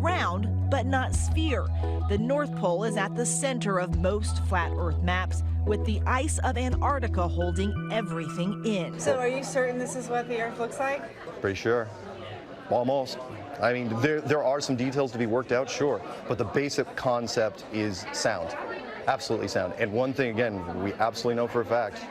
round but not sphere. The North Pole is at the center of most flat Earth maps, with the ice of Antarctica holding everything in. So are you certain this is what the Earth looks like? Pretty sure. Almost. I mean, there are some details to be worked out, sure, but the basic concept is sound. Absolutely sound. And one thing, again, we absolutely know for a fact,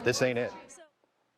this ain't it.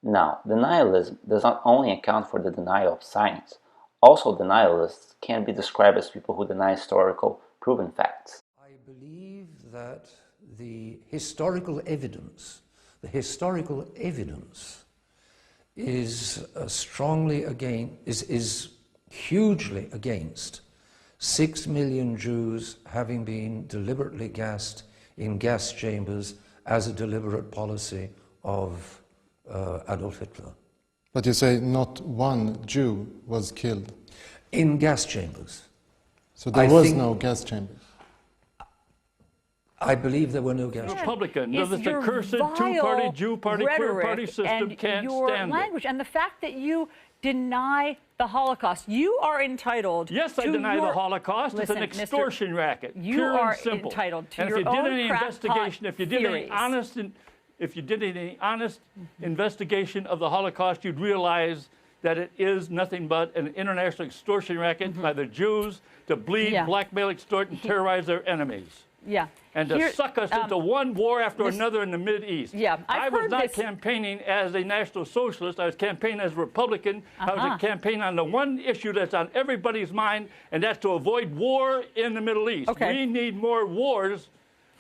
Now, denialism does not only account for the denial of science. Also, denialists can be described as people who deny historical, proven facts. I believe that the historical evidence is is hugely against 6 million Jews having been deliberately gassed in gas chambers as a deliberate policy of Adolf Hitler. But you say not one Jew was killed. In gas chambers. So there was no gas chamber. I believe there were no gas chambers. Republican. No, this accursed two-party, Jew party, queer party system can't stand language it. and the fact that you deny the Holocaust. You are entitled Yes, I deny the Holocaust. Listen, it's an extortion racket. You pure are and simple. entitled to and your if you did own any investigation, if you did any honest investigation of the Holocaust, you'd realize that it is nothing but an international extortion racket by the Jews to bleed, blackmail, extort, and terrorize their enemies. Yeah. And to suck us into one war after another in the Mideast. Yeah, I was not campaigning as a National Socialist. I was campaigning as a Republican. I was campaigning on the one issue that's on everybody's mind, and that's to avoid war in the Middle East. Okay. We need more wars.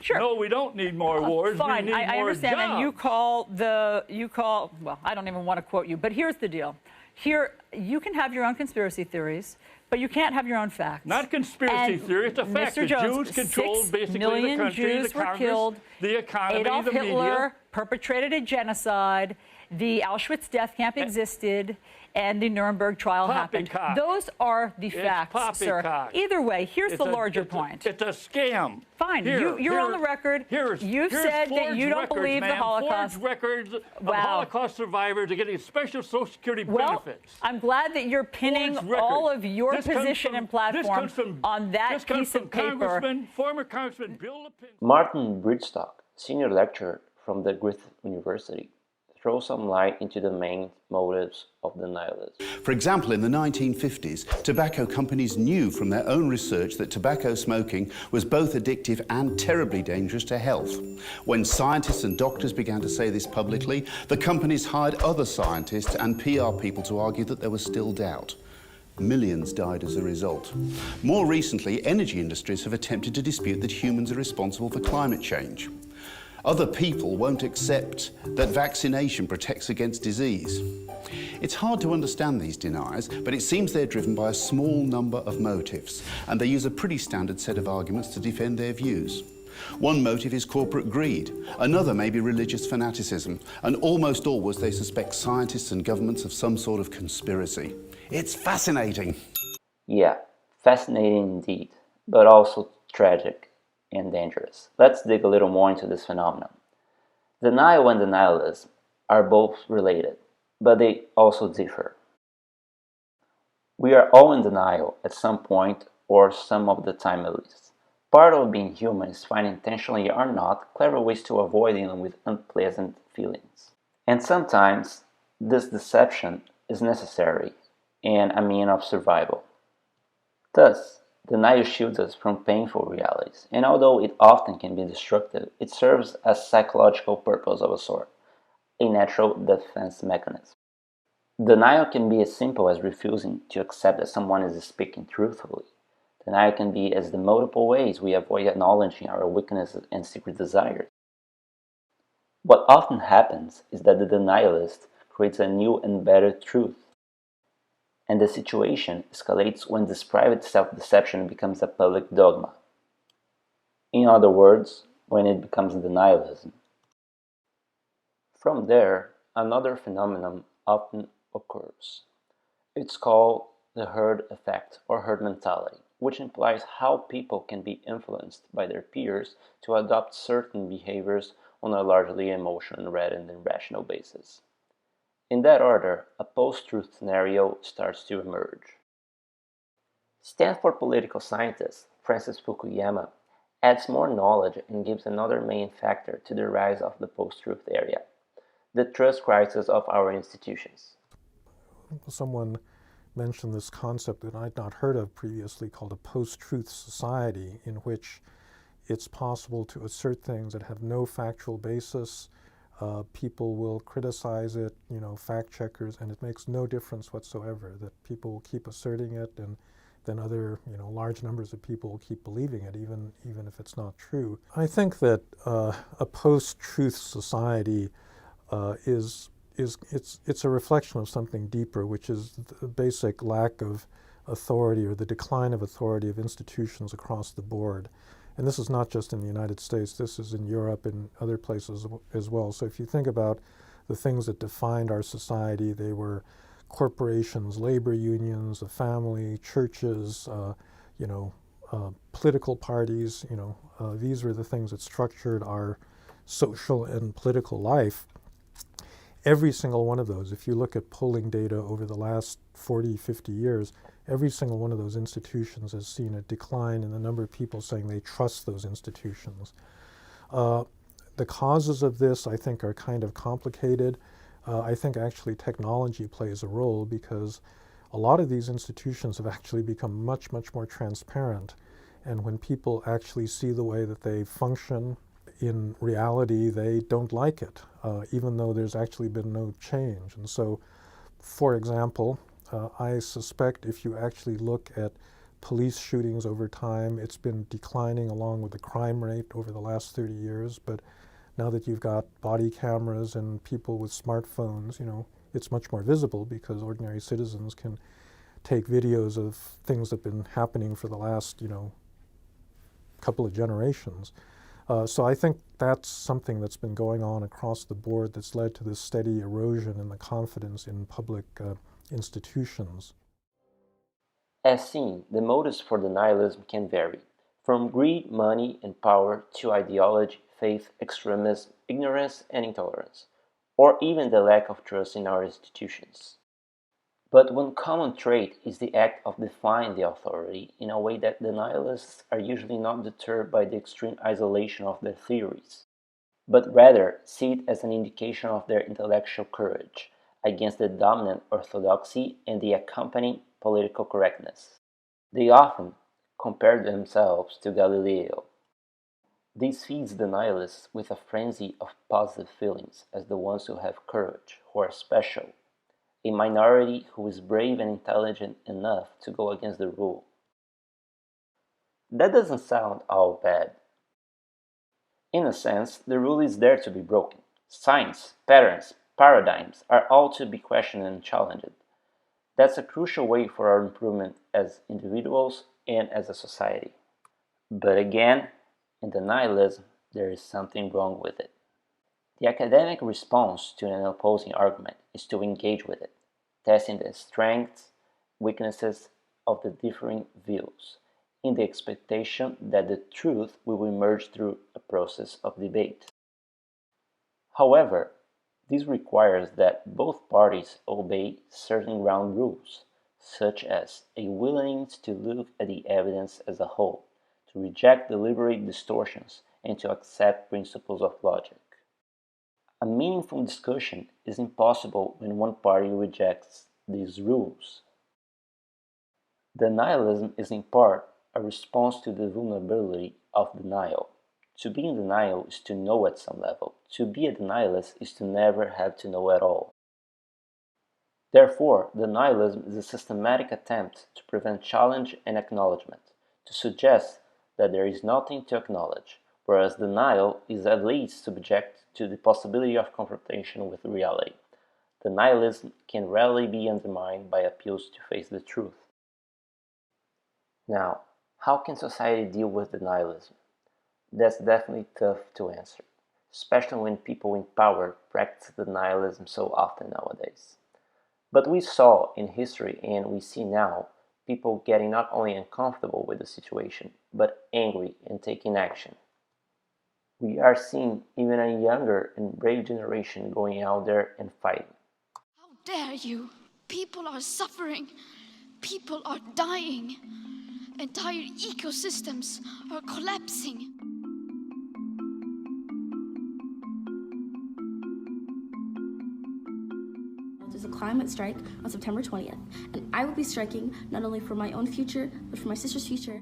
Sure. No, we don't need more wars. Fine, we need I more understand. jobs. And well, I don't even want to quote you, but here's the deal. Here, you can have your own conspiracy theories, but you can't have your own facts. Not conspiracy theory, it's a fact. Mr. The Jones, Jews controlled basically 6 million the country, Jews the were Congress, killed. the economy, Adolf the Hitler media. perpetrated a genocide. The Auschwitz death camp existed, and the Nuremberg trial happened. Poppycock. Those are the facts, sir. Poppycock. Either way, here's the larger point. It's a scam. Fine, you're on the record. You've said that you don't believe the Holocaust. Forged records of Holocaust survivors are getting special Social Security benefits. I'm glad that you're pinning all of your position and platform on that piece of paper. Former Congressman Bill Lipinski. Martin Bridgestock, senior lecturer from the Griffith University, throw some light into the main motives of denialism. For example, in the 1950s, tobacco companies knew from their own research that tobacco smoking was both addictive and terribly dangerous to health. When scientists and doctors began to say this publicly, the companies hired other scientists and PR people to argue that there was still doubt. Millions died as a result. More recently, energy industries have attempted to dispute that humans are responsible for climate change. Other people won't accept that vaccination protects against disease. It's hard to understand these deniers, but it seems they're driven by a small number of motives, and they use a pretty standard set of arguments to defend their views. One motive is corporate greed, another may be religious fanaticism, and almost always they suspect scientists and governments of some sort of conspiracy. It's fascinating. Yeah, fascinating indeed, but also tragic and dangerous. Let's dig a little more into this phenomenon. Denial and denialism are both related, but they also differ. We are all in denial at some point, or some of the time at least. Part of being human is finding intentionally or not clever ways to avoid dealing with unpleasant feelings. And sometimes this deception is necessary and a means of survival. Thus, denial shields us from painful realities, and although it often can be destructive, it serves a psychological purpose of a sort, a natural defense mechanism. Denial can be as simple as refusing to accept that someone is speaking truthfully. Denial can be as the multiple ways we avoid acknowledging our weaknesses and secret desires. What often happens is that the denialist creates a new and better truth, and the situation escalates when this private self-deception becomes a public dogma. In other words, when it becomes denialism. From there, another phenomenon often occurs. It's called the herd effect or herd mentality, which implies how people can be influenced by their peers to adopt certain behaviors on a largely emotional rather than rational basis. In that order, a post-truth scenario starts to emerge. Stanford political scientist Francis Fukuyama adds more knowledge and gives another main factor to the rise of the post-truth area, the trust crisis of our institutions. Someone mentioned this concept that I'd not heard of previously called a post-truth society, in which it's possible to assert things that have no factual basis. People will criticize it, fact checkers, and it makes no difference whatsoever, that people will keep asserting it, and then other, large numbers of people will keep believing it, even if it's not true. I think that a post-truth society it's a reflection of something deeper, which is the basic lack of authority, or the decline of authority of institutions across the board. And this is not just in the United States, this is in Europe and other places as well. So if you think about the things that defined our society, they were corporations, labor unions, the family, churches, political parties, these were the things that structured our social and political life. Every single one of those, if you look at polling data over the last 40, 50 years, every single one of those institutions has seen a decline in the number of people saying they trust those institutions. The causes of this, I think, are kind of complicated. I think actually technology plays a role, because a lot of these institutions have actually become much, much more transparent. And when people actually see the way that they function in reality, they don't like it, even though there's actually been no change. And so, for example, I suspect if you actually look at police shootings over time, it's been declining along with the crime rate over the last 30 years. But now that you've got body cameras and people with smartphones, it's much more visible, because ordinary citizens can take videos of things that have been happening for the last, couple of generations. So I think that's something that's been going on across the board that's led to this steady erosion in the confidence in public institutions. As seen, the motives for denialism can vary, from greed, money, and power to ideology, faith, extremism, ignorance, and intolerance, or even the lack of trust in our institutions. But one common trait is the act of defying the authority in a way that denialists are usually not deterred by the extreme isolation of their theories, but rather see it as an indication of their intellectual courage against the dominant orthodoxy and the accompanying political correctness. They often compare themselves to Galileo. This feeds denialists with a frenzy of positive feelings as the ones who have courage, who are special, a minority who is brave and intelligent enough to go against the rule. That doesn't sound all bad. In a sense, the rule is there to be broken. Science, patterns, paradigms are all to be questioned and challenged. That's a crucial way for our improvement as individuals and as a society. But again, in denialism, there is something wrong with it. The academic response to an opposing argument is to engage with it, testing the strengths, weaknesses of the differing views, in the expectation that the truth will emerge through a process of debate. However, this requires that both parties obey certain ground rules, such as a willingness to look at the evidence as a whole, to reject deliberate distortions, and to accept principles of logic. A meaningful discussion is impossible when one party rejects these rules. Denialism is in part a response to the vulnerability of denial. To be in denial is to know at some level. To be a denialist is to never have to know at all. Therefore, denialism is a systematic attempt to prevent challenge and acknowledgement, to suggest that there is nothing to acknowledge, whereas denial is at least subject to the possibility of confrontation with reality. Denialism can rarely be undermined by appeals to face the truth. Now, how can society deal with denialism? That's definitely tough to answer, especially when people in power practice denialism so often nowadays. But we saw in history, and we see now, people getting not only uncomfortable with the situation, but angry and taking action. We are seeing even a younger and brave generation going out there and fighting. How dare you? People are suffering. People are dying. Entire ecosystems are collapsing. There's a climate strike on September 20th, and I will be striking not only for my own future, but for my sister's future.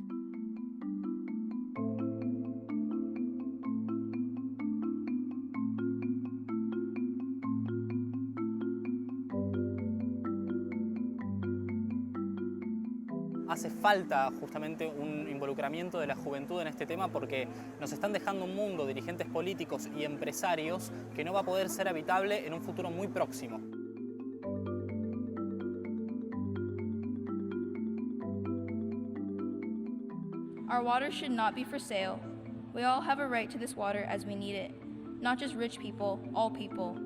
Hace falta justamente un involucramiento de la juventud en este tema porque nos están dejando un mundo, dirigentes políticos y empresarios, que no va a poder ser habitable en un futuro muy próximo. Our water should not be for sale. We all have a right to this water as we need it. Not just rich people, all people.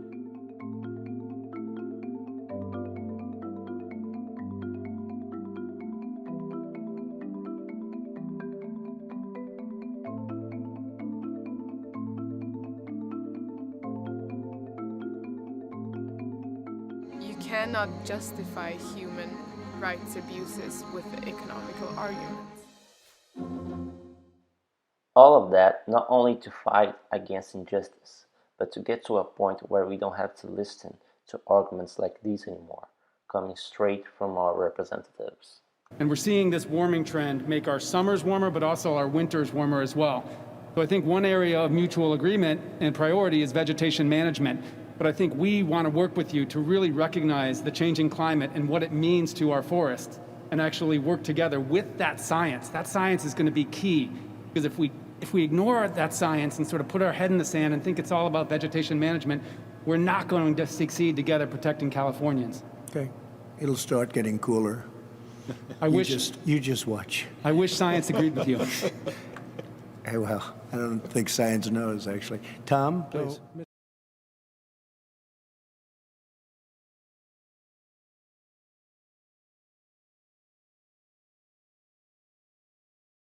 You cannot justify human rights abuses with economical arguments. All of that not only to fight against injustice, but to get to a point where we don't have to listen to arguments like these anymore, coming straight from our representatives. And we're seeing this warming trend make our summers warmer, but also our winters warmer as well. So I think one area of mutual agreement and priority is vegetation management. But I think we want to work with you to really recognize the changing climate and what it means to our forests, and actually work together with that science. That science is going to be key, because if we ignore that science and sort of put our head in the sand and think it's all about vegetation management, we're not going to succeed together protecting Californians. Okay, it'll start getting cooler. You just watch. I wish science agreed with you. Well, I don't think science knows, actually. Tom, please.